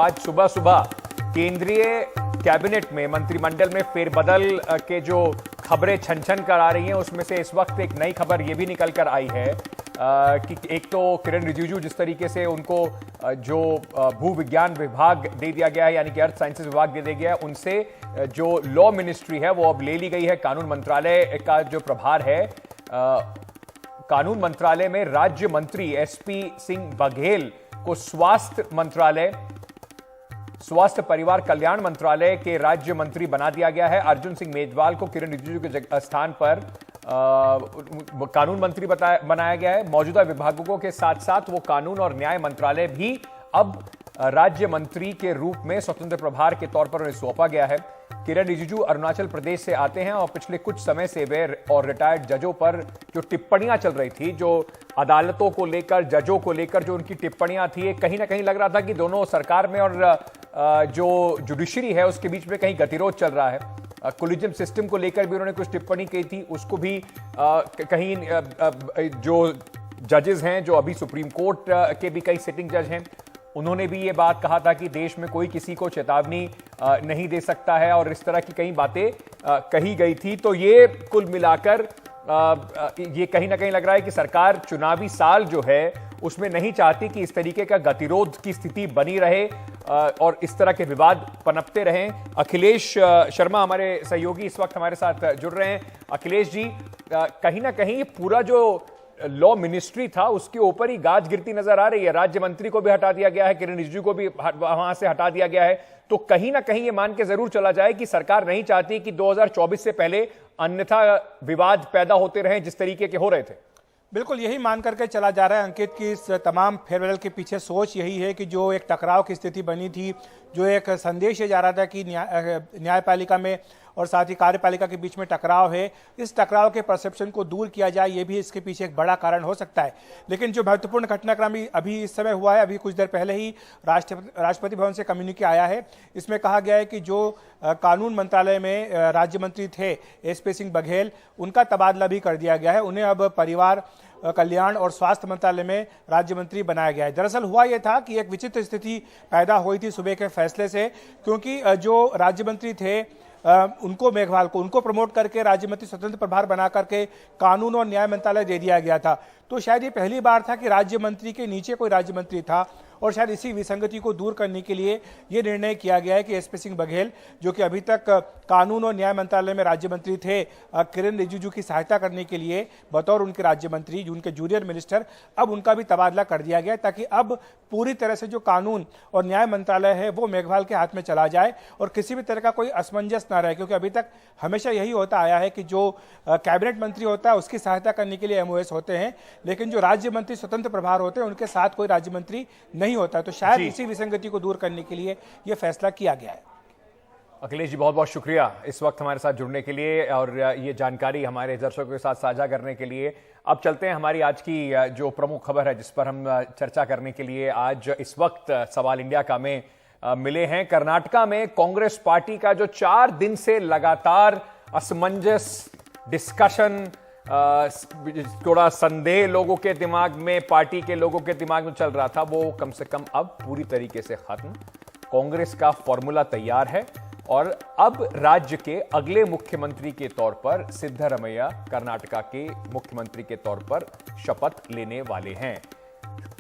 आज सुबह सुबह केंद्रीय कैबिनेट में मंत्रिमंडल में फेरबदल के जो खबरें छन छन कर आ रही हैं, उसमें से इस वक्त एक नई खबर यह भी निकल कर आई है कि एक तो किरण रिजिजू जिस तरीके से उनको जो भू विज्ञान विभाग दे दिया गया है, यानी कि अर्थ साइंसेज विभाग दे दिया गया है, उनसे जो लॉ मिनिस्ट्री है वो अब ले ली गई है। कानून मंत्रालय का जो प्रभार है, कानून मंत्रालय में राज्य मंत्री एसपी सिंह बघेल को स्वास्थ्य परिवार कल्याण मंत्रालय के राज्य मंत्री बना दिया गया है। अर्जुन सिंह मेघवाल को किरण रिजिजू के स्थान पर कानून मंत्री बनाया गया है। मौजूदा विभागों के साथ साथ वो कानून और न्याय मंत्रालय भी अब राज्य मंत्री के रूप में स्वतंत्र प्रभार के तौर पर उन्हें सौंपा गया है। किरण रिजिजू अरुणाचल प्रदेश से आते हैं और पिछले कुछ समय से वे और रिटायर्ड जजों पर जो टिप्पणियां चल रही थी, जो अदालतों को लेकर, जजों को लेकर जो उनकी टिप्पणियां थी, कहीं ना कहीं लग रहा था कि दोनों सरकार में और जो जुडिशरी है उसके बीच में कहीं गतिरोध चल रहा है। कोलिजियम सिस्टम को लेकर भी उन्होंने कुछ टिप्पणी की थी, उसको भी कहीं जो जजेस हैं, जो अभी सुप्रीम कोर्ट के भी कई सिटिंग जज हैं, उन्होंने भी ये बात कहा था कि देश में कोई किसी को चेतावनी नहीं दे सकता है और इस तरह की कई बातें कही गई थी। तो ये कुल मिलाकर ये कहीं ना कहीं लग रहा है कि सरकार चुनावी साल जो है उसमें नहीं चाहती कि इस तरीके का गतिरोध की स्थिति बनी रहे और इस तरह के विवाद पनपते रहें। अखिलेश शर्मा हमारे सहयोगी इस वक्त हमारे साथ जुड़ रहे हैं। अखिलेश जी, कहीं ना कहीं पूरा जो लॉ मिनिस्ट्री था उसके ऊपर ही गाज गिरती नजर आ रही है। राज्य मंत्री को भी हटा दिया गया है, किरण रिजिजू को भी वहां से हटा दिया गया है। तो कहीं ना कहीं ये मान के जरूर चला जाए कि सरकार नहीं चाहती कि 2024 से पहले अन्यथा विवाद पैदा होते रहे जिस तरीके के हो रहे थे। बिल्कुल यही मान करके चला जा रहा है अंकित की इस तमाम फेरबदल के पीछे सोच यही है कि जो एक टकराव की स्थिति बनी थी, जो एक संदेश ये जा रहा था कि न्यायपालिका में और साथ ही कार्यपालिका के बीच में टकराव है, इस टकराव के परसेप्शन को दूर किया जाए, ये भी इसके पीछे एक बड़ा कारण हो सकता है। लेकिन जो महत्वपूर्ण घटनाक्रम अभी इस समय हुआ है, अभी कुछ देर पहले ही राष्ट्रपति भवन से कम्युनिके आया है। इसमें कहा गया है कि जो कानून मंत्रालय में राज्य मंत्री थे एसपी सिंह बघेल, उनका तबादला भी कर दिया गया है। उन्हें अब परिवार कल्याण और स्वास्थ्य मंत्रालय में राज्य मंत्री बनाया गया है। दरअसल हुआ यह था कि एक विचित्र स्थिति पैदा हुई थी सुबह के फैसले से, क्योंकि जो राज्य मंत्री थे उनको मेघवाल को उनको प्रमोट करके राज्य मंत्री स्वतंत्र प्रभार बना करके कानून और न्याय मंत्रालय दे दिया गया था। तो शायद ये पहली बार था कि राज्य मंत्री के नीचे कोई राज्य मंत्री था और शायद इसी विसंगति को दूर करने के लिए ये निर्णय किया गया है कि एसपी सिंह बघेल, जो कि अभी तक कानून और न्याय मंत्रालय में राज्य मंत्री थे, किरण रिजिजू की सहायता करने के लिए बतौर उनके राज्य मंत्री, उनके जूनियर मिनिस्टर, अब उनका भी तबादला कर दिया गया ताकि अब पूरी तरह से जो कानून और न्याय मंत्रालय है वो मेघवाल के हाथ में चला जाए और किसी भी तरह का कोई असमंजस ना रहे। क्योंकि अभी तक हमेशा यही होता आया है कि जो कैबिनेट मंत्री होता है उसकी सहायता करने के लिए एमओएस होते हैं, लेकिन जो राज्य मंत्री स्वतंत्र प्रभार होते हैं उनके साथ कोई राज्य मंत्री नहीं होता है। तो शायद इसी विसंगति को दूर करने के लिए यह फैसला किया गया है। अखिलेश जी, बहुत बहुत शुक्रिया इस वक्त हमारे साथ जुड़ने के लिए और ये जानकारी हमारे दर्शकों के साथ साझा करने के लिए। अब चलते हैं हमारी आज की जो प्रमुख खबर है जिस पर हम चर्चा करने के लिए आज इस वक्त सवाल इंडिया का में मिले हैं। कर्नाटका में कांग्रेस पार्टी का जो 4 दिन से लगातार असमंजस, डिस्कशन, थोड़ा संदेह लोगों के दिमाग में, पार्टी के लोगों के दिमाग में चल रहा था, वो कम से कम अब पूरी तरीके से खत्म। कांग्रेस का फॉर्मूला तैयार है और अब राज्य के अगले मुख्यमंत्री के तौर पर सिद्धरमैया कर्नाटका के मुख्यमंत्री के तौर पर शपथ लेने वाले हैं।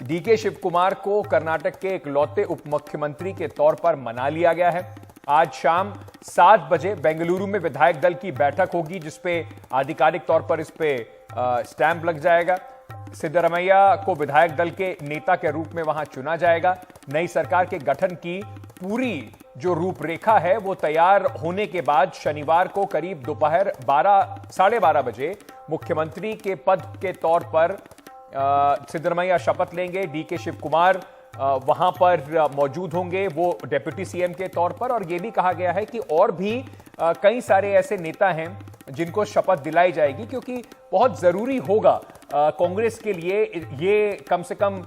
डीके शिव कुमार को कर्नाटक के इकलौते उप मुख्यमंत्री के तौर पर मना लिया गया है। आज शाम 7 बजे बेंगलुरु में विधायक दल की बैठक होगी जिसपे आधिकारिक तौर पर इस पे स्टैंप लग जाएगा। सिद्धरमैया को विधायक दल के नेता के रूप में वहां चुना जाएगा। नई सरकार के गठन की पूरी जो रूपरेखा है वो तैयार होने के बाद शनिवार को करीब दोपहर 12-12:30 बजे मुख्यमंत्री के पद के तौर पर सिद्धरमैया शपथ लेंगे। डीके शिव कुमार वहां पर मौजूद होंगे, वो डेप्यूटी सीएम के तौर पर। और यह भी कहा गया है कि और भी कई सारे ऐसे नेता हैं जिनको शपथ दिलाई जाएगी, क्योंकि बहुत जरूरी होगा कांग्रेस के लिए ये कम से कम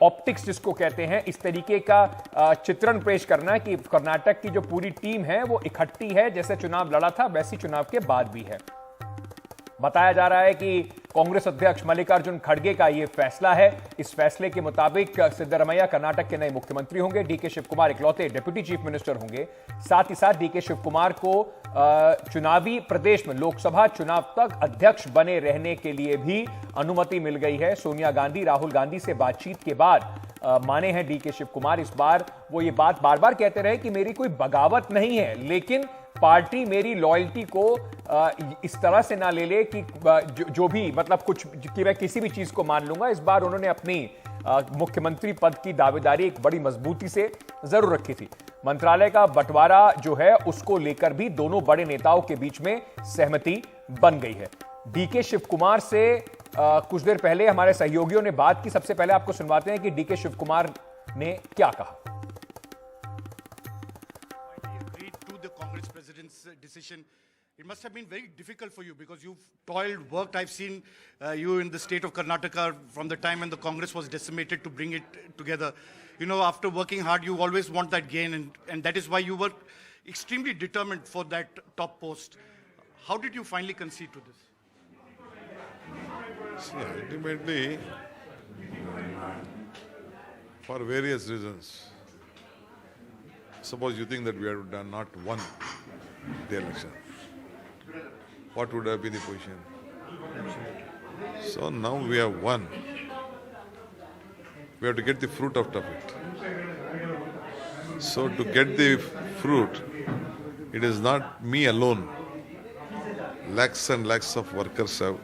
ऑप्टिक्स जिसको कहते हैं, इस तरीके का चित्रण पेश करना कि कर्नाटक की जो पूरी टीम है वो इकट्ठी है, जैसे चुनाव लड़ा था वैसी चुनाव के बाद भी है। बताया जा रहा है कि कांग्रेस अध्यक्ष मल्लिकार्जुन खड़गे का यह फैसला है। इस फैसले के मुताबिक सिद्धरमैया कर्नाटक के नए मुख्यमंत्री होंगे। डीके शिव कुमार इकलौते डिप्टी चीफ मिनिस्टर होंगे। साथ ही साथ डीके शिव कुमार को चुनावी प्रदेश में लोकसभा चुनाव तक अध्यक्ष बने रहने के लिए भी अनुमति मिल गई है। सोनिया गांधी, राहुल गांधी से बातचीत के बाद माने हैं डीके शिव कुमार। इस बार वो ये बात बार बार कहते रहे कि मेरी कोई बगावत नहीं है, लेकिन पार्टी मेरी लॉयल्टी को इस तरह से ना ले ले कि जो भी मतलब कुछ कि मैं किसी भी चीज को मान लूंगा। इस बार उन्होंने अपनी मुख्यमंत्री पद की दावेदारी एक बड़ी मजबूती से जरूर रखी थी। मंत्रालय का बंटवारा जो है उसको लेकर भी दोनों बड़े नेताओं के बीच में सहमति बन गई है। डीके शिव कुमार से कुछ देर पहले हमारे सहयोगियों ने बात की। सबसे पहले आपको सुनवाते हैं कि डीके शिव कुमार ने क्या कहा। Decision. It must have been very difficult for you because you've toiled, worked. I've seen you in the state of Karnataka from the time when the Congress was decimated to bring it together. You know, after working hard, you always want that gain, and that is why you were extremely determined for that top post. How did you finally concede to this? See, ultimately, for various reasons, suppose you think that we have done not won the election, what would have been the position? So now we have won. We have to get the fruit out of it. So to get the fruit, it is not me alone. Lakhs and lakhs of workers have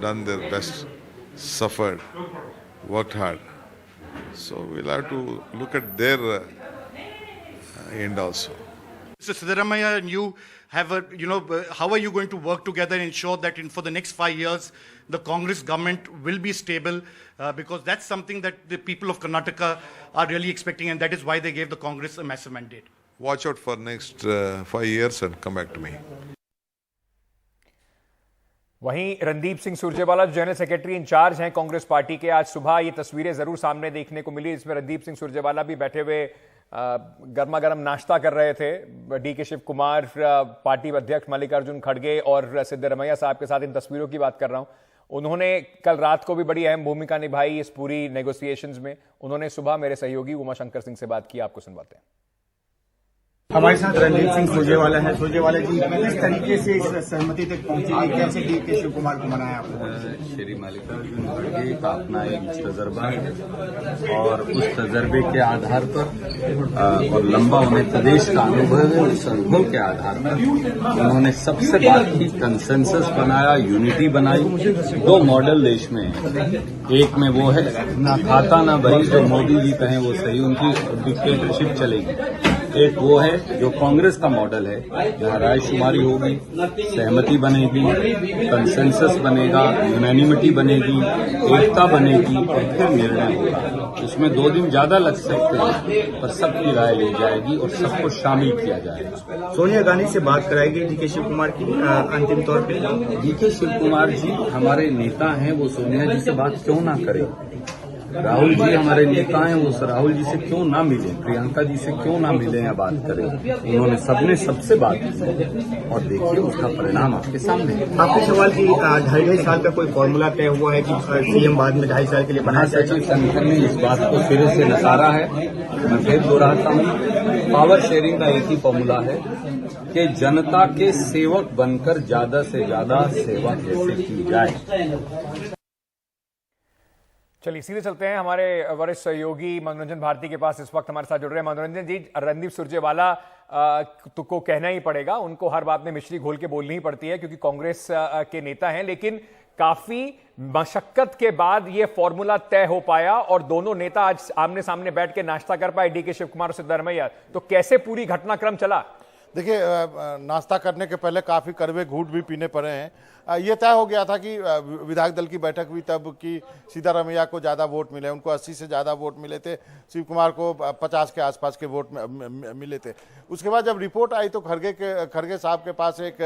done their best, suffered, worked hard. So we'll have to look at their end also. Mr. Siddaramaiah and you have how are you going to work together and ensure that for the next 5 years, the Congress government will be stable? Because that's something that the people of Karnataka are really expecting, and that is why they gave the Congress a massive mandate. Watch out for next 5 years and come back to me. वहीं रणदीप सिंह सुरजेवाला जो general secretary in charge हैं Congress party के, आज सुबह ये तस्वीरें जरूर सामने देखने को मिली। इसमें रणदीप सिंह सुरजेवाला भी बैठे हुए गर्मा गर्म नाश्ता कर रहे थे। डीके शिव कुमार, पार्टी अध्यक्ष मल्लिकार्जुन खड़गे और सिद्धरमैया साहब के साथ इन तस्वीरों की बात कर रहा हूं। उन्होंने कल रात को भी बड़ी अहम भूमिका निभाई इस पूरी नेगोशिएशंस में। उन्होंने सुबह मेरे सहयोगी उमाशंकर सिंह से बात की, आपको सुनवाते हैं। हमारे साथ रणदीप सिंह सुरजेवाला है। सुरजेवाला जी, किस तरीके से इस सहमति तक पहुंचे, कैसे डीके शिव कुमार को मनाया आपको? श्री मल्लिकार्जुन खड़गे का अपना एक तजर्बा है और उस तजर्बे के आधार पर और लंबा उन्हें प्रदेश का अनुभव है, उस अनुभव के आधार पर उन्होंने सबसे बात की, कंसेंसस बनाया, यूनिटी बनाई। 2 मॉडल देश में है। एक में वो है ना खाता ना बही, जो मोदी जी कहें वो सही, उनकी डिक्टेटरशिप चलेगी। एक वो है जो कांग्रेस का मॉडल है, जहां रायशुमारी होगी, सहमति बनेगी, कंसेंसस बनेगा, यूनानिमिटी बनेगी, एकता बनेगी और फिर निर्णय होगा। उसमें 2 दिन ज्यादा लग सकते हैं, पर सबकी राय ली जाएगी और सबको शामिल किया जाएगा। सोनिया गांधी से बात कराएगी डीके शिव कुमार की अंतिम तौर पे? डीके शिव कुमार जी हमारे नेता हैं, वो सोनिया जी से बात क्यों ना करें? राहुल जी हमारे नेता हैं, वो राहुल जी से क्यों ना मिले, प्रियंका जी से क्यों ना मिले या बात करें? उन्होंने सबने सबसे बात की और देखिए उसका परिणाम आपके सामने है। आपके सवाल की 2.5 साल का कोई फॉर्मूला तय हुआ है कि सीएम बाद में 2.5 साल के लिए बनाया जाएगा? सचिव संगठन ने इस बात को सिरे से नकारा है। मैं फिर दोहराता हूँ, पावर शेयरिंग का एक ही फॉर्मूला है कि जनता के सेवक बनकर ज्यादा से ज्यादा सेवा कैसे की जाए। चलिए सीधे चलते हैं हमारे वरिष्ठ सहयोगी मनोरंजन भारती के पास। इस वक्त हमारे साथ जुड़ रहे हैं मनोरंजन जी। रणदीप सुरजेवाला को कहना ही पड़ेगा, उनको हर बात में मिश्री घोल के बोलनी ही पड़ती है क्योंकि कांग्रेस के नेता हैं, लेकिन काफी मशक्कत के बाद ये फॉर्मूला तय हो पाया और दोनों नेता आज आमने सामने बैठ के नाश्ता कर पाए, डीके शिव कुमार और सिद्धरमैया। तो कैसे पूरी घटनाक्रम चला? देखिए, नाश्ता करने के पहले काफ़ी कड़वे घूंट भी पीने पड़े हैं। ये तय हो गया था कि विधायक दल की बैठक हुई तब कि सिद्धारमैया को ज़्यादा वोट मिले, उनको 80 से ज़्यादा वोट मिले थे, शिव कुमार को 50 के आसपास के वोट मिले थे। उसके बाद जब रिपोर्ट आई तो खड़गे साहब के पास एक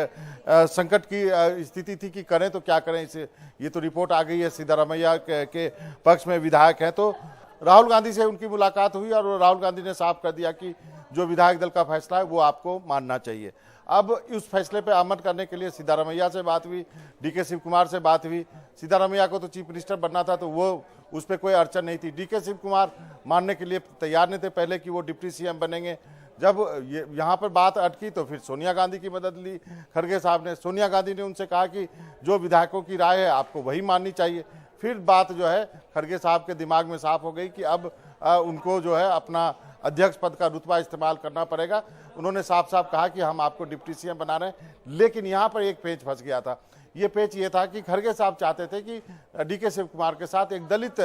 संकट की स्थिति थी कि करें तो क्या करें। इसे ये तो रिपोर्ट आ गई है, सिद्धारमैया के पक्ष में विधायक हैं, तो राहुल गांधी से उनकी मुलाकात हुई और राहुल गांधी ने साफ कर दिया कि जो विधायक दल का फैसला है वो आपको मानना चाहिए। अब उस फैसले पे अमल करने के लिए सिद्धारमैया से बात हुई, डीके शिव कुमार से बात हुई। सिद्धारमैया को तो चीफ मिनिस्टर बनना था, तो वो उस पर कोई अड़चन नहीं थी। डीके शिव कुमार मानने के लिए तैयार नहीं थे पहले कि वो डिप्टी सीएम बनेंगे। जब यहाँ पर बात अटकी तो फिर सोनिया गांधी की मदद ली खड़गे साहब ने। सोनिया गांधी ने उनसे कहा कि जो विधायकों की राय है आपको वही माननी चाहिए। फिर बात जो है खड़गे साहब के दिमाग में साफ हो गई कि अब उनको जो है अपना अध्यक्ष पद का रुतबा इस्तेमाल करना पड़ेगा। उन्होंने साफ साफ कहा कि हम आपको डिप्टी सीएम बना रहे हैं। लेकिन यहाँ पर एक पेच फंस गया था। ये पेच ये था कि खड़गे साहब चाहते थे कि डीके शिव कुमार के साथ एक दलित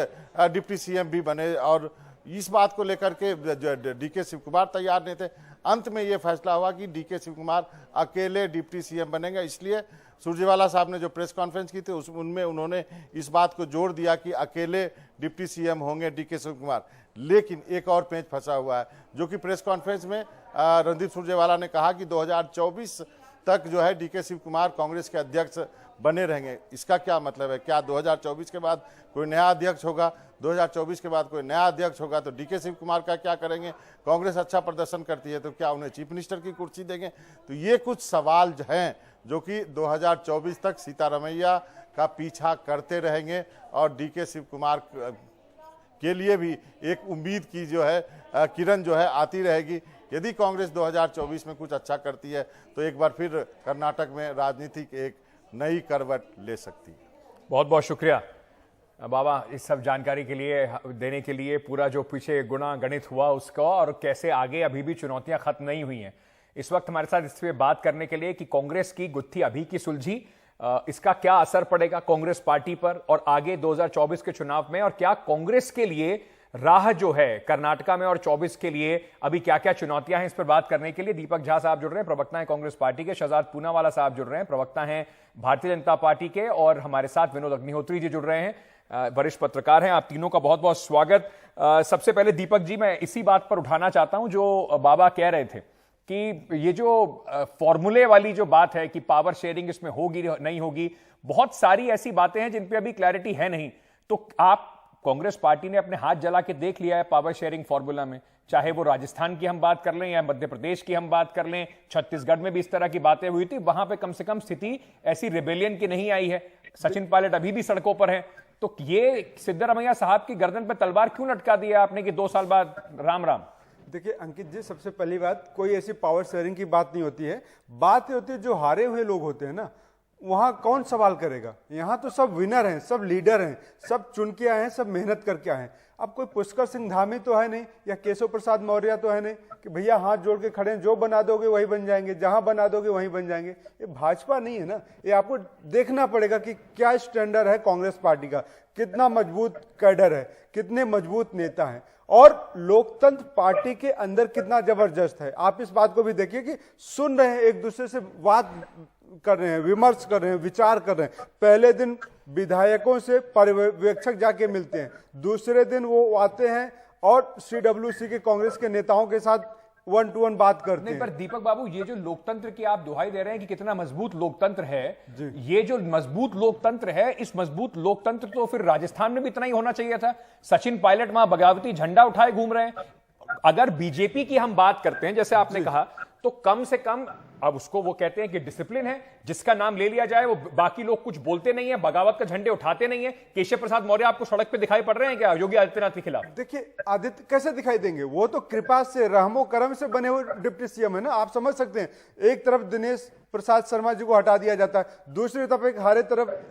डिप्टी सीएम भी बने, और इस बात को लेकर के डीके शिव कुमार तैयार नहीं थे। अंत में ये फैसला हुआ कि डीके शिव कुमार अकेले डिप्टी सीएम बनेंगे। इसलिए सुरजेवाला साहब ने जो प्रेस कॉन्फ्रेंस की थी उनमें उन्होंने इस बात को जोड़ दिया कि अकेले डिप्टी सीएम होंगे डीके शिव कुमार। लेकिन एक और पेच फंसा हुआ है, जो कि प्रेस कॉन्फ्रेंस में रणदीप सुरजेवाला ने कहा कि 2024 तक जो है डीके शिव कुमार कांग्रेस के अध्यक्ष बने रहेंगे। इसका क्या मतलब है? क्या 2024 के बाद कोई नया अध्यक्ष होगा? 2024 के बाद कोई नया अध्यक्ष होगा तो डीके शिव कुमार का क्या करेंगे? कांग्रेस अच्छा प्रदर्शन करती है तो क्या उन्हें चीफ मिनिस्टर की कुर्सी देंगे? तो ये कुछ सवाल हैं जो कि 2024 तक सिद्धारमैया का पीछा करते रहेंगे, और डीके शिव कुमार के लिए भी एक उम्मीद की जो है किरण जो है आती रहेगी। यदि कांग्रेस 2024 में कुछ अच्छा करती है तो एक बार फिर कर्नाटक में राजनीति एक नई करवट ले सकती है। बहुत बहुत शुक्रिया बाबा इस सब जानकारी के लिए देने के लिए, पूरा जो पीछे गुणा गणित हुआ उसका, और कैसे आगे अभी भी चुनौतियां खत्म नहीं हुई हैं। इस वक्त हमारे साथ इस पे बात करने के लिए कि कांग्रेस की गुत्थी अभी की सुलझी, इसका क्या असर पड़ेगा कांग्रेस पार्टी पर और आगे 2024 के चुनाव में, और क्या कांग्रेस के लिए राह जो है कर्नाटका में और 24 के लिए अभी क्या क्या चुनौतियां हैं, इस पर बात करने के लिए दीपक झा साहब जुड़ रहे हैं, प्रवक्ता हैं कांग्रेस पार्टी के। शहजाद पूनावाला साहब जुड़ रहे हैं, प्रवक्ता हैं भारतीय जनता पार्टी के। और हमारे साथ विनोद अग्निहोत्री जी जुड़ रहे हैं, वरिष्ठ पत्रकार हैं। आप तीनों का बहुत बहुत स्वागत। सबसे पहले दीपक जी, मैं इसी बात पर उठाना चाहता हूं जो बाबा कह रहे थे कि ये जो फॉर्मूले वाली जो बात है कि पावर शेयरिंग इसमें होगी नहीं होगी, बहुत सारी ऐसी बातें हैं जिन पे अभी क्लैरिटी है नहीं। तो आप कांग्रेस पार्टी ने अपने हाथ जला के देख लिया है पावर शेयरिंग फॉर्मूला में, चाहे वो राजस्थान की हम बात कर लें या मध्य प्रदेश की हम बात कर लें, छत्तीसगढ़ में भी इस तरह की बातें हुई थी, वहां पे कम से कम स्थिति ऐसी रिबेलियन की नहीं आई है। सचिन पायलट अभी भी सड़कों पर है। तो ये सिद्धारमैया साहब की गर्दन पर तलवार क्यों लटका दिया आपने कि 2 साल बाद राम राम? देखिए अंकित जी, सबसे पहली बात, कोई ऐसी पावर शेयरिंग की बात नहीं होती है। बात ये होती है जो हारे हुए लोग होते हैं ना, वहां कौन सवाल करेगा? यहाँ तो सब विनर हैं, सब लीडर हैं, सब चुन के आए हैं, सब मेहनत करके आए हैं। अब कोई पुष्कर सिंह धामी तो है नहीं, या केशव प्रसाद मौर्य तो है नहीं कि भैया हाथ जोड़ के खड़े हैं, जो बना दोगे वही बन जाएंगे, जहां बना दोगे वहीं बन जाएंगे। ये भाजपा नहीं है ना। ये आपको देखना पड़ेगा कि क्या स्टैंडर्ड है कांग्रेस पार्टी का, कितना मजबूत कैडर है, कितने मजबूत नेता हैं, और लोकतंत्र पार्टी के अंदर कितना जबरदस्त है। आप इस बात को भी देखिए कि सुन रहे हैं, एक दूसरे से बात कर रहे हैं, विमर्श कर रहे हैं, विचार कर रहे हैं। पहले दिन विधायकों से पर्यवेक्षक जाके मिलते हैं, दूसरे दिन वो आते हैं और CWC के कांग्रेस के नेताओं के साथ 1-to-1 बात करते हैं। पर दीपक बाबू, ये जो लोकतंत्र की आप दुहाई दे रहे हैं कि कितना मजबूत लोकतंत्र है, ये जो मजबूत लोकतंत्र है, इस मजबूत लोकतंत्र तो फिर राजस्थान में भी इतना ही होना चाहिए था। सचिन पायलट वहां बगावती झंडा उठाए घूम रहे हैं। अगर बीजेपी की हम बात करते हैं, जैसे आपने कहा, तो कम से कम अब उसको वो कहते हैं कि डिसिप्लिन है, जिसका नाम ले लिया जाए वो बाकी लोग कुछ बोलते नहीं है, बगावत का झंडे उठाते नहीं है। केशव प्रसाद मौर्य आपको सड़क पे दिखाई पड़ रहे हैं क्या योगी आदित्यनाथ के खिलाफ? देखिए आदित्य कैसे दिखाई देंगे, वो तो कृपा से, रहमो करम से बने हुए डिप्टी सीएम है ना। आप समझ सकते हैं, एक तरफ दिनेश प्रसाद शर्मा जी को हटा दिया जाता है, दूसरी तरफ एक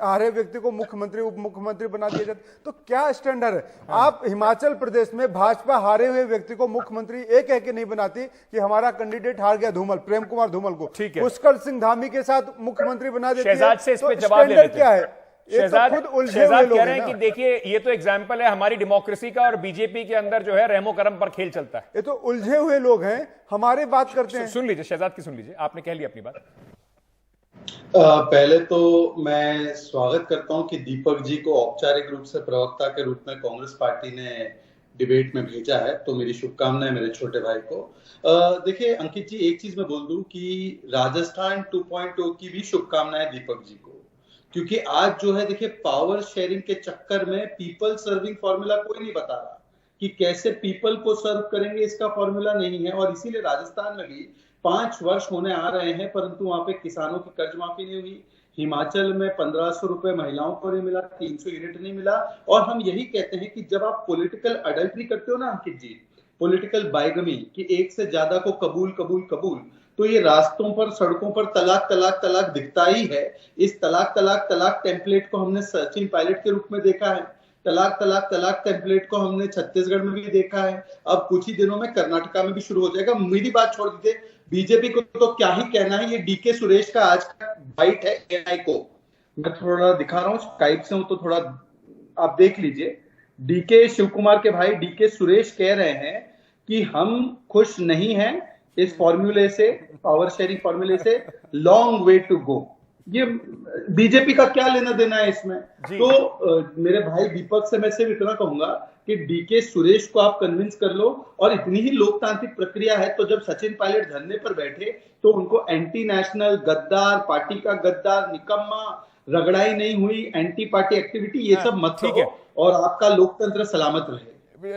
हारे व्यक्ति को मुख्यमंत्री उप मुख्यमंत्री बना दिया जाता है। तो क्या स्टैंडर्ड है? आप हिमाचल प्रदेश में भाजपा हारे हुए व्यक्ति को मुख्यमंत्री एक कह के नहीं बनाती कि हमारा कैंडिडेट हार गया धूमल, प्रेम कुमार धूमल को पुष्कर सिंह धामी के साथ मुख्यमंत्री बना देती है। शहजाद से इस पे तो जवाब ले लेते क्या है? शहजाद कह रहे हैं कि ना। देखिए ये तो एग्जाम्पल है हमारी डेमोक्रेसी का, और बीजेपी के अंदर जो है रहमो करम पर खेल चलता है। ये तो उलझे हुए लोग हैं, हमारी बात करते हैं। सुन लीजिए शहजाद की, सुन लीजिए, आपने कह लिया अपनी बात। पहले तो मैं स्वागत करता हूं कि दीपक जी को औपचारिक रूप से प्रवक्ता के रूप में कांग्रेस पार्टी ने डिबेट में भेजा है, तो मेरी शुभकामनाएं मेरे छोटे भाई को। देखिए अंकित जी, एक चीज मैं बोल दूं कि राजस्थान 2.0 की भी शुभकामनाएं दीपक जी को, क्योंकि आज जो है देखिए पावर शेयरिंग के चक्कर में पीपल सर्विंग फॉर्मूला कोई नहीं बता रहा कि कैसे पीपल को सर्व करेंगे इसका फॉर्मूला नहीं है। और इसीलिए राजस्थान में भी 5 वर्ष होने आ रहे हैं परंतु वहां पे किसानों की कर्ज माफी नहीं हुई। हिमाचल में 1500 रुपए महिलाओं को नहीं मिला, 300 यूनिट नहीं मिला। और हम यही कहते हैं कि जब आप पॉलिटिकल अडल्ट्री करते हो ना अंकित जी, पॉलिटिकल बाइगमी, कि एक से ज्यादा को कबूल कबूल कबूल, तो ये रास्तों पर सड़कों पर तलाक तलाक तलाक दिखता ही है। इस तलाक तलाक तलाक टेम्पलेट को हमने सचिन पायलट के रूप में देखा है, तलाक तलाक तलाक टेम्पलेट को हमने छत्तीसगढ़ में भी देखा है, अब कुछ ही दिनों में कर्नाटका में भी शुरू हो जाएगा। मेरी बात छोड़ दीजिए, बीजेपी को तो क्या ही कहना है। ये डीके सुरेश का आज का बाइट है एआई को, मैं थोड़ा दिखा रहा हूँ, स्काइप से हूं तो थोड़ा आप देख लीजिए। डीके शिव कुमार के भाई डीके सुरेश कह रहे हैं कि हम खुश नहीं हैं इस फॉर्मूले से, पावर शेयरिंग फॉर्मूले से, लॉन्ग वे टू गो। ये बीजेपी का क्या लेना देना है इसमें? तो मेरे भाई दीपक से मैं सिर्फ इतना कहूंगा कि डीके सुरेश को आप कन्विंस कर लो, और इतनी ही लोकतांत्रिक प्रक्रिया है तो जब सचिन पायलट धरने पर बैठे तो उनको एंटी नेशनल, गद्दार, पार्टी का गद्दार, निकम्मा, रगड़ाई नहीं हुई, एंटी पार्टी एक्टिविटी, ये सब मत करो और आपका लोकतंत्र सलामत रहे।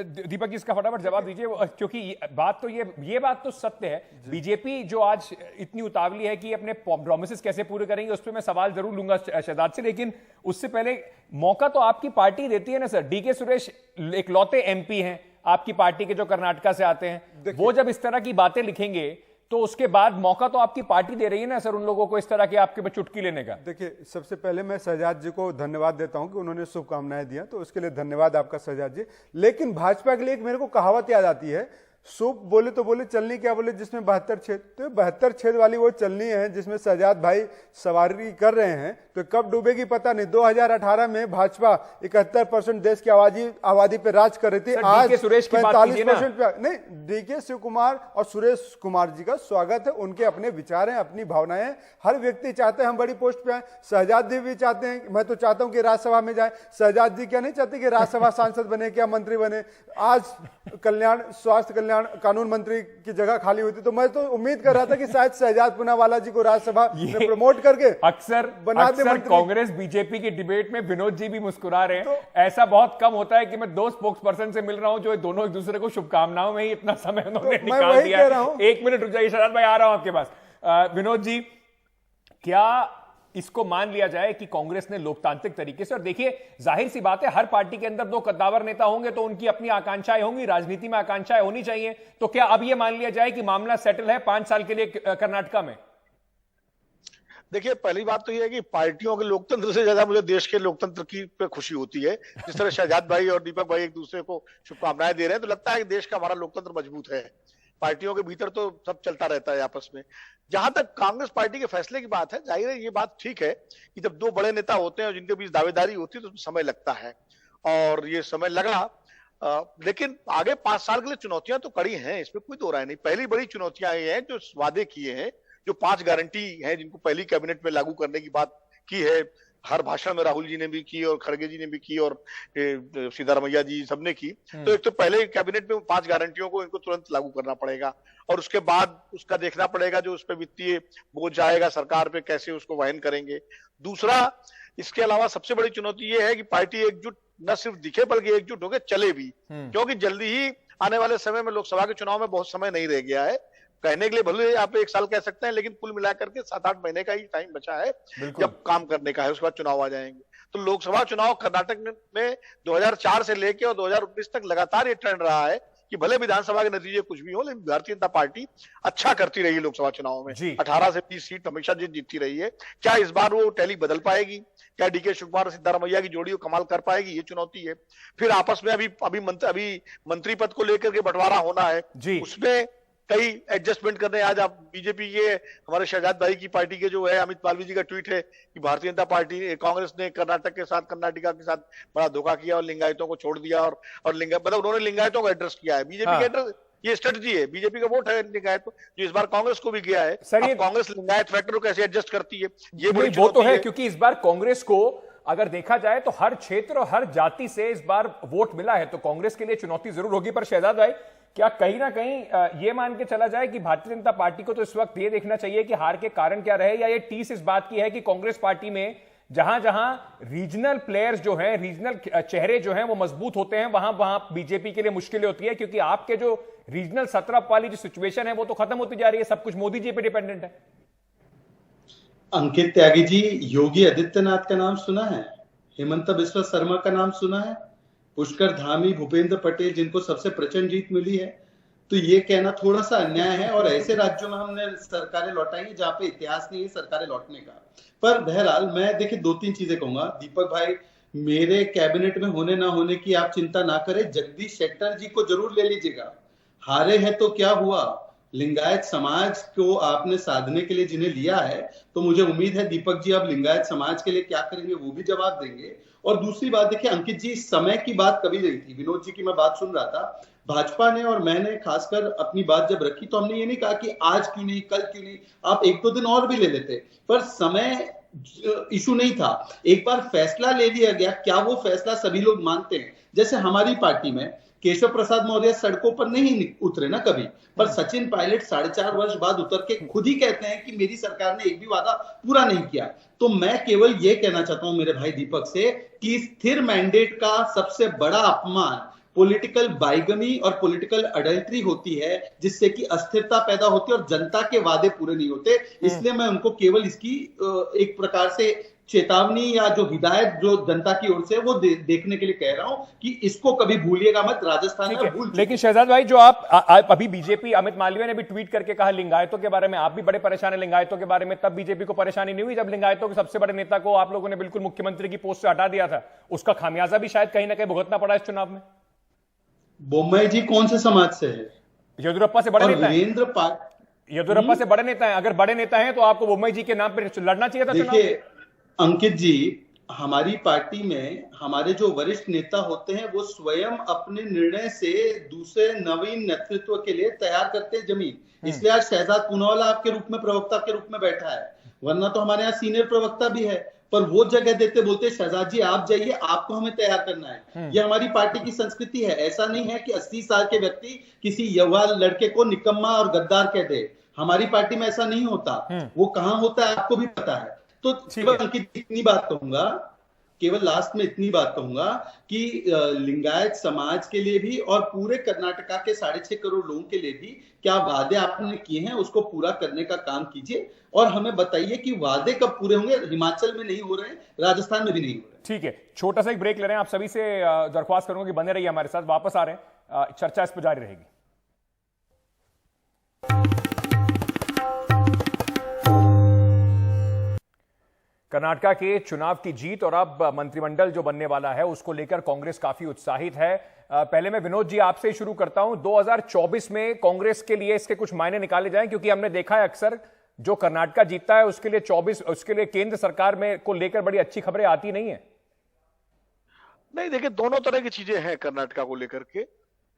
दीपक जी इसका फटाफट जवाब दीजिए, क्योंकि बात तो ये बात तो सत्य है, बीजेपी जो आज इतनी उतावली है कि अपने प्रॉमिसेस कैसे पूरे करेंगे, उस पर मैं सवाल जरूर लूंगा शहजाद से, लेकिन उससे पहले मौका तो आपकी पार्टी देती है ना सर। डीके सुरेश एक लौते एमपी हैं आपकी पार्टी के जो कर्नाटका से आते हैं, वो जब इस तरह की बातें लिखेंगे तो उसके बाद मौका तो आपकी पार्टी दे रही है ना सर उन लोगों को इस तरह के आपके चुटकी लेने का। देखिए, सबसे पहले मैं शहजाद जी को धन्यवाद देता हूं कि उन्होंने शुभकामनाएं दिया, तो उसके लिए धन्यवाद आपका शहजाद जी। लेकिन भाजपा के लिए एक मेरे को कहावत याद आती है, सूप बोले तो बोले, चलनी क्या बोले जिसमें 72 छेद। तो 72 छेद वाली वो चलनी है जिसमें शहजाद भाई सवारी कर रहे हैं, तो कब डूबेगी पता नहीं। 2018 में भाजपा 71% देश की आबादी पे राज कर रही थी, आज 45% पे। नहीं, डीके शिव कुमार और सुरेश कुमार जी का स्वागत है, उनके अपने विचार हैं, अपनी भावनाएं हैं। हर व्यक्ति चाहते हैं हम बड़ी पोस्ट पे आए, शहजाद जी भी चाहते हैं, मैं तो चाहता हूं कि राज्यसभा में जाए। शहजाद जी क्या नहीं चाहते कि राज्यसभा सांसद बने, क्या मंत्री बने? आज स्वास्थ्य कल्याण कानून मंत्री की जगह खाली हुई थी, तो मैं तो उम्मीद कर रहा था कि शायद शहजाद पूनावाला जी को राज्यसभा में प्रमोट करके अक्सर कांग्रेस बीजेपी की डिबेट में विनोद जी भी मुस्कुरा रहे हैं। तो ऐसा बहुत कम होता है कि मैं 2 स्पोक्स पर्सन से मिल रहा हूं जो दोनों एक दूसरे को शुभकामनाओं में ही इतना समय उन्होंने निकाल दिया है। 1 मिनट रुक जाइए शहजाद भाई, आ रहा हूं आपके पास। विनोद जी, क्या इसको मान लिया जाए कि कांग्रेस ने लोकतांत्रिक तरीके से, और देखिए जाहिर सी बात है हर पार्टी के अंदर 2 कद्दावर नेता होंगे तो उनकी अपनी आकांक्षाएं होंगी, राजनीति में आकांक्षाएं होनी चाहिए, तो क्या अब यह मान लिया जाए कि मामला सेटल है 5 साल के लिए कर्नाटका में? देखिए, पहली बात तो यह है कि पार्टियों के लोकतंत्र से ज्यादा मुझे देश के लोकतंत्र की पे खुशी होती है। जिस तरह शहजाद भाई और दीपक भाई एक दूसरे को शुभकामनाएं दे रहे हैं, तो लगता है कि देश का हमारा लोकतंत्र मजबूत है। पार्टियों के भीतर तो सब चलता रहता है आपस में। जहां तक कांग्रेस पार्टी के फैसले की बात है, जाहिर है ये बात ठीक है कि जब 2 बड़े नेता होते हैं और जिनके बीच दावेदारी होती है तो समय लगता है, और ये समय लगा। लेकिन आगे 5 साल के लिए चुनौतियां तो कड़ी हैं, इसमें कोई दो राय नहीं। पहली बड़ी चुनौतियां ये हैं जो वादे किए हैं, जो 5 गारंटी हैं जिनको पहली कैबिनेट में लागू करने की बात की है। हर भाषण में राहुल जी ने भी की और खड़गे जी ने भी की और सिद्धारमैया जी सबने की। तो एक तो पहले कैबिनेट में 5 गारंटियों को इनको तुरंत लागू करना पड़ेगा, और उसके बाद उसका देखना पड़ेगा जो उस पर वित्तीय बोझ आएगा सरकार पे, कैसे उसको वहन करेंगे। दूसरा, इसके अलावा सबसे बड़ी चुनौती ये है कि पार्टी एकजुट न सिर्फ दिखे बल्कि एकजुट होकर चले भी, क्योंकि जल्दी ही आने वाले समय में लोकसभा के चुनाव में बहुत समय नहीं रह गया है। कहने के लिए भले आप 1 साल कह सकते हैं, लेकिन कुल मिलाकर के 7-8 महीने का ही टाइम बचा है जब काम करने का है, उसके बाद चुनाव आ जाएंगे। तो लोकसभा चुनाव कर्नाटक में 2004 से लेकर और 2019 तक लगातार ये ट्रेंड रहा है कि भले विधानसभा के नतीजे कुछ भी हो, लेकिन भारतीय जनता पार्टी अच्छा करती रही लोकसभा चुनाव में। 18 से 20 सीट हमेशा जीतती रही है। क्या इस बार वो टैली बदल पाएगी? क्या डीके शिव कुमार और सिद्धारमैया की जोड़ी कमाल कर पाएगी? ये चुनौती है। फिर आपस में अभी मंत्री पद को लेकर के बंटवारा होना है, उसमें कई एडजस्टमेंट करने। आज आप बीजेपी के हमारे शहजाद भाई की पार्टी के जो है अमित मालवीय जी का ट्वीट है कि भारतीय जनता पार्टी कांग्रेस ने कर्नाटका के साथ बड़ा धोखा किया और लिंगायतों को छोड़ दिया, और मतलब उन्होंने लिंगायतों को एड्रेस किया है। बीजेपी का एड्रेस, ये स्ट्रेटजी है, बीजेपी का वोट है लिंगायत जो इस बार कांग्रेस को भी गया है। कांग्रेस लिंगायत फैक्टर को कैसे एडजस्ट करती है, ये बड़ी वो तो है, क्योंकि इस बार कांग्रेस को अगर देखा जाए तो हर क्षेत्र और हर जाति से इस बार वोट मिला है, तो कांग्रेस के लिए चुनौती जरूर होगी। पर शहजाद भाई, क्या कहीं ना कहीं ये मान के चला जाए कि भारतीय जनता पार्टी को तो इस वक्त ये देखना चाहिए कि हार के कारण क्या रहे, या ये टीस इस बात की है कि कांग्रेस पार्टी में जहां जहां रीजनल प्लेयर्स जो हैं, रीजनल चेहरे जो हैं वो मजबूत होते हैं, वहां वहां बीजेपी के लिए मुश्किलें होती है, क्योंकि आपके जो रीजनल सत्रह वाली जो सिचुएशन है वो तो खत्म होती जा रही है, सब कुछ मोदी जी पे डिपेंडेंट है। अंकित त्यागी जी, योगी आदित्यनाथ का नाम सुना है? हेमंत बिस्वा शर्मा का नाम सुना है? पुष्कर धामी, भूपेंद्र पटेल, जिनको सबसे प्रचंड जीत मिली है? तो ये कहना थोड़ा सा अन्याय है। और ऐसे राज्यों में हमने सरकारें लौटाई है जहां पे इतिहास नहीं है सरकारें लौटने का। पर बहरहाल मैं देखिए 2-3 चीजें कहूंगा। दीपक भाई, मेरे कैबिनेट में होने ना होने की आप चिंता ना करें, जगदीश शेट्टर जी को जरूर ले लीजिएगा। हारे हैं तो क्या हुआ, लिंगायत समाज को आपने साधने के लिए जिन्हें लिया है, तो मुझे उम्मीद है दीपक जी अब लिंगायत समाज के लिए क्या करेंगे वो भी जवाब देंगे। और दूसरी बात देखिए अंकित जी, समय की बात कभी नहीं थी। विनोद जी की मैं बात सुन रहा था, भाजपा ने और मैंने खासकर अपनी बात जब रखी तो हमने ये नहीं कहा कि आज क्यों नहीं, कल क्यों नहीं, आप 1-2 दिन और भी ले लेते, पर समय इशू नहीं था। एक बार फैसला ले लिया गया, क्या वो फैसला सभी लोग मानते हैं? जैसे हमारी पार्टी में केशव प्रसाद मौर्य सड़कों पर नहीं उतरे ना कभी, पर सचिन पायलट 4.5 वर्ष बाद उतर के खुद ही कहते हैं कि मेरी सरकार ने एक भी वादा पूरा नहीं किया। तो मैं केवल ये कहना चाहता हूं मेरे भाई दीपक से कि स्थिर मैंडेट का सबसे बड़ा अपमान पॉलिटिकल बाइगमी और पॉलिटिकल अडल्ट्री होती है, जिससे कि अस्थिरता पैदा होती है और जनता के वादे पूरे नहीं होते। इसलिए मैं उनको केवल इसकी एक प्रकार से चेतावनी या जो हिदायत जो जनता की ओर से वो देखने के लिए कह रहा हूं कि इसको कभी भूलिएगा मत, राजस्थान में भूल। लेकिन शहजाद भाई, जो आप अभी बीजेपी, अमित मालवीय ने भी ट्वीट करके कहा लिंगायतों के बारे में, आप भी बड़े परेशान है लिंगायतों के बारे में, तब बीजेपी को परेशानी नहीं हुई जब लिंगायतों के सबसे बड़े नेता को आप लोगों ने बिल्कुल मुख्यमंत्री की पोस्ट से हटा दिया था? उसका खामियाजा भी शायद कहीं ना कहीं भुगतना पड़ा इस चुनाव में। बोम्मई जी कौन से समाज से है? येदियुरप्पा से बड़े नेता हैं। येदियुरप्पा से बड़े नेता हैं। अगर बड़े नेता हैं तो आपको बोम्मई जी के नाम पर लड़ना चाहिए था। देखिए अंकित जी, हमारी पार्टी में हमारे जो वरिष्ठ नेता होते हैं वो स्वयं अपने निर्णय से दूसरे नवीन नेतृत्व के लिए तैयार करते हैं जमीन। इसलिए आज शहजाद पूनावाला आपके रूप में प्रवक्ता के रूप में बैठा है, वरना तो हमारे यहाँ सीनियर प्रवक्ता भी है, पर वो जगह देते बोलते शहजाद जी आप जाइए, आपको हमें तैयार करना है। ये हमारी पार्टी की संस्कृति है। ऐसा नहीं है कि 80 साल के व्यक्ति किसी युवा लड़के को निकम्मा और गद्दार कह दे। हमारी पार्टी में ऐसा नहीं होता। वो कहाँ होता है आपको भी पता है। तो केवल इतनी बात कहूंगा, केवल लास्ट में इतनी बात कहूंगा कि लिंगायत समाज के लिए भी और पूरे कर्नाटका के 6.5 करोड़ लोगों के लिए भी क्या वादे आपने किए हैं उसको पूरा करने का काम कीजिए और हमें बताइए कि वादे कब पूरे होंगे। हिमाचल में नहीं हो रहे हैं, राजस्थान में भी नहीं हो रहे। ठीक है, छोटा सा एक ब्रेक ले रहे हैं। आप सभी से दरख्वास्त करूंगा कि बने रहिए हमारे साथ, वापस आ रहे हैं, चर्चा इस पर जारी रहेगी। कर्नाटका के चुनाव की जीत और अब मंत्रिमंडल जो बनने वाला है उसको लेकर कांग्रेस काफी उत्साहित है। पहले मैं विनोद जी आपसे शुरू करता हूं। 2024 में कांग्रेस के लिए इसके कुछ मायने निकाले जाएं, क्योंकि हमने देखा है अक्सर जो कर्नाटका जीतता है उसके लिए केंद्र सरकार में को लेकर बड़ी अच्छी खबरें आती नहीं है। नहीं, देखिए दोनों तरह की चीजें हैं कर्नाटका को लेकर के।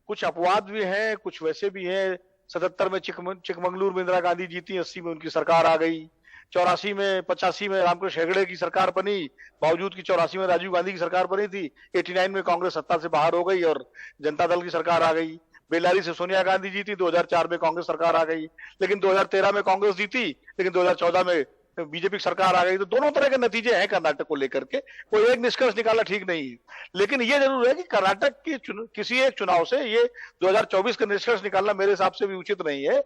कुछ अपवाद भी हैं, कुछ वैसे भी हैं। 77 में चिकमंगलुरु में इंदिरा गांधी जीती, 80 में उनकी सरकार आ गई, 84 में 85 में रामकृष्ण हेगड़े की सरकार बनी, बावजूद की 84 में राजीव गांधी की सरकार बनी थी। 89 में कांग्रेस सत्ता से बाहर हो गई और जनता दल की सरकार आ गई। बेल्लारी से सोनिया गांधी जीती, 2004 में कांग्रेस सरकार आ गई, लेकिन 2013 में कांग्रेस जीती, लेकिन 2014 में बीजेपी की सरकार आ गई। तो दोनों तरह के नतीजे हैं कर्नाटक को लेकर के, कोई एक निष्कर्ष निकालना ठीक नहीं है। लेकिन ये जरूर है कि कर्नाटक की किसी एक चुनाव से ये 2024 का निष्कर्ष निकालना मेरे हिसाब से भी उचित नहीं है।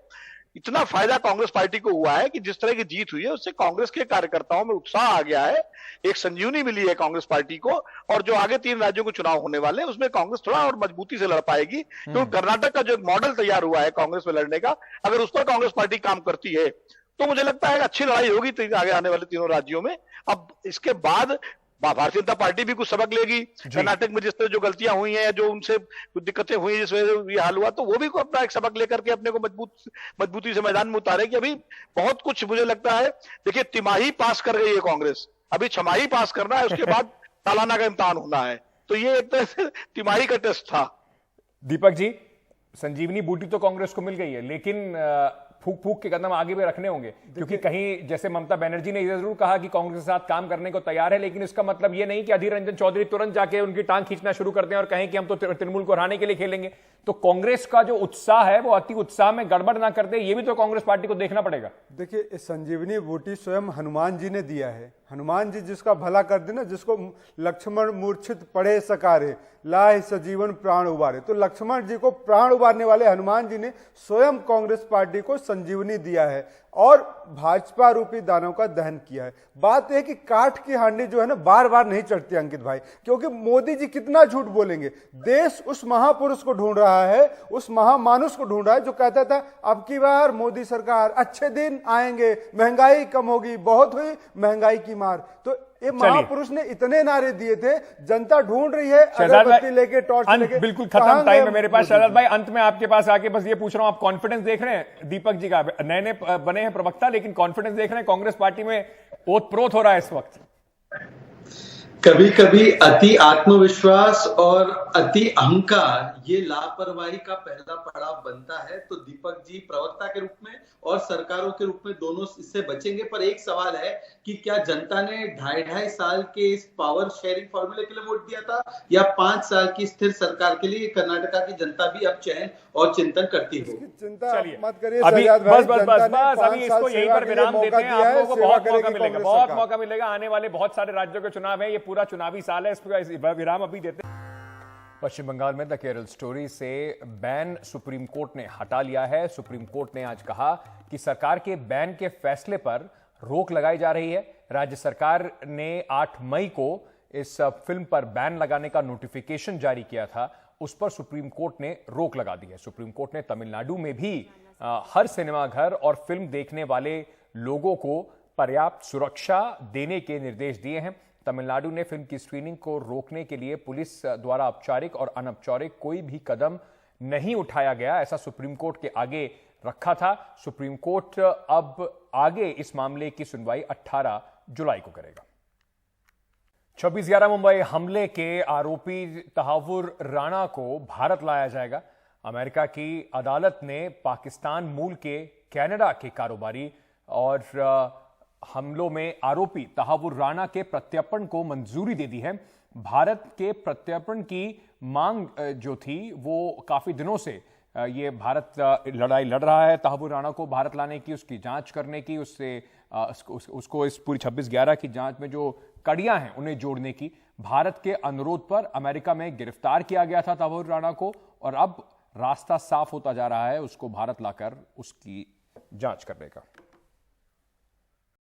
इतना फायदा कांग्रेस पार्टी को हुआ है कि जिस तरह की जीत हुई है उससे कांग्रेस के कार्यकर्ताओं में उत्साह आ गया है, एक संजीवनी मिली है कांग्रेस पार्टी को। और जो आगे 3 राज्यों के चुनाव होने वाले हैं उसमें कांग्रेस थोड़ा और मजबूती से लड़ पाएगी, क्योंकि कर्नाटक का जो एक मॉडल तैयार हुआ है कांग्रेस में लड़ने का, अगर उस पर कांग्रेस पार्टी काम करती है तो मुझे लगता है अच्छी लड़ाई होगी आगे आने वाले 3 राज्यों में। अब इसके बाद भारतीय जनता पार्टी भी कुछ सबक लेगी। कर्नाटक में जिस तरह जो गलतियां हुई हैं, जो उनसे कुछ दिक्कतें हुई, जिस वजह से ये हाल हुआ, तो वो भी अपना एक सबक लेकर के अपने को मजबूती से मैदान में उतारे कि अभी बहुत कुछ मुझे लगता है। देखिए, तिमाही पास कर गई है कांग्रेस, अभी छमाही पास करना है, उसके बाद सालाना का इम्तिहान होना है। तो ये एक तरह से तिमाही का टेस्ट था। दीपक जी, संजीवनी बूटी तो कांग्रेस को मिल गई है, लेकिन फूक फूक के कदम आगे भी रखने होंगे, क्योंकि कहीं जैसे ममता बनर्जी ने यह जरूर कहा कि कांग्रेस के साथ काम करने को तैयार है, लेकिन इसका मतलब यह नहीं कि अधीर रंजन चौधरी तुरंत जाके उनकी टांग खींचना शुरू करते हैं और कहें कि हम तो तृणमूल को हराने के लिए खेलेंगे। तो कांग्रेस का जो उत्साह है वो अति उत्साह में गड़बड़ ना कर दे, ये भी तो कांग्रेस पार्टी को देखना पड़ेगा। देखिए, इस संजीवनी बूटी स्वयं हनुमान जी ने दिया है। हनुमान जी जिसका भला कर दे ना, जिसको लक्ष्मण मूर्छित पड़े सकारे, लाए सजीवन प्राण उबारे, तो लक्ष्मण जी को प्राण उबारने वाले हनुमान जी ने स्वयं कांग्रेस पार्टी को संजीवनी दिया है और भाजपा रूपी दानव का दहन किया है। बात यह कि काठ की हांडी जो है ना बार बार नहीं चढ़ती अंकित भाई, क्योंकि मोदी जी कितना झूठ बोलेंगे। देश उस महापुरुष को ढूंढ रहा है, उस महामानुष को ढूंढ रहा है जो कहता था अब की बार मोदी सरकार, अच्छे दिन आएंगे, महंगाई कम होगी, बहुत हुई महंगाई की मार। तो ये महापुरुष ने इतने नारे दिए थे, जनता ढूंढ रही है अगरबत्ती लेके, टॉर्च लेके। बिल्कुल खत्म टाइम है मेरे पास। शरद भाई, अंत में आपके पास आके बस ये पूछ रहा हूं, आप कॉन्फिडेंस देख रहे हैं दीपक जी का? नए नए बने हैं प्रवक्ता, लेकिन कॉन्फिडेंस देख रहे हैं? कांग्रेस पार्टी में ओत प्रोत हो रहा है इस वक्त। कभी कभी अति आत्मविश्वास और अति अहंकार ये लापरवाही का पहला पड़ाव बनता है। तो दीपक जी प्रवक्ता के रूप में और सरकारों के रूप में दोनों इससे बचेंगे। पर एक सवाल है कि क्या जनता ने 2.5 साल के इस पावर शेयरिंग फॉर्मूले के लिए वोट दिया था या 5 साल की स्थिर सरकार के लिए? कर्नाटका की जनता भी अब चयन और चिंतन करती हो। चिंता मत करिए अभी सजाद भाई, बस अभी इसको यहीं पर विराम देते हैं। आप लोगों को बहुत मौका मिलेगा, बहुत मौका मिलेगा। आने वाले बहुत सारे राज्यों के चुनाव है, ये पूरा चुनावी साल है, इसका विराम अभी देते हैं। पश्चिम बंगाल में द केरल स्टोरी से बैन सुप्रीम कोर्ट ने हटा लिया है। सुप्रीम कोर्ट ने आज कहा कि सरकार के बैन के फैसले पर रोक लगाई जा रही है। राज्य सरकार ने 8 मई को इस फिल्म पर बैन लगाने का नोटिफिकेशन जारी किया था, उस पर सुप्रीम कोर्ट ने रोक लगा दी है। सुप्रीम कोर्ट ने तमिलनाडु में भी हर सिनेमाघर और फिल्म देखने वाले लोगों को पर्याप्त सुरक्षा देने के निर्देश दिए हैं। तमिलनाडु ने फिल्म की स्क्रीनिंग को रोकने के लिए पुलिस द्वारा औपचारिक और अनौपचारिक कोई भी कदम नहीं उठाया गया, ऐसा सुप्रीम कोर्ट के आगे रखा था। सुप्रीम कोर्ट अब आगे इस मामले की सुनवाई 18 जुलाई को करेगा। 26/11 मुंबई हमले के आरोपी तहावुर राणा को भारत लाया जाएगा। अमेरिका की अदालत ने पाकिस्तान मूल के कनाडा के कारोबारी और हमलों में आरोपी तहावुर राणा के प्रत्यर्पण को मंजूरी दे दी है। भारत के प्रत्यर्पण की मांग जो थी वो काफी दिनों से ये भारत लड़ाई लड़ रहा है तहावुर राणा को भारत लाने की, उसकी जांच करने की, उसको इस पूरी 26/11 की जांच में जो कड़ियां हैं उन्हें जोड़ने की। भारत के अनुरोध पर अमेरिका में गिरफ्तार किया गया था तहावुर राणा को और अब रास्ता साफ होता जा रहा है उसको भारत लाकर उसकी जांच करने का।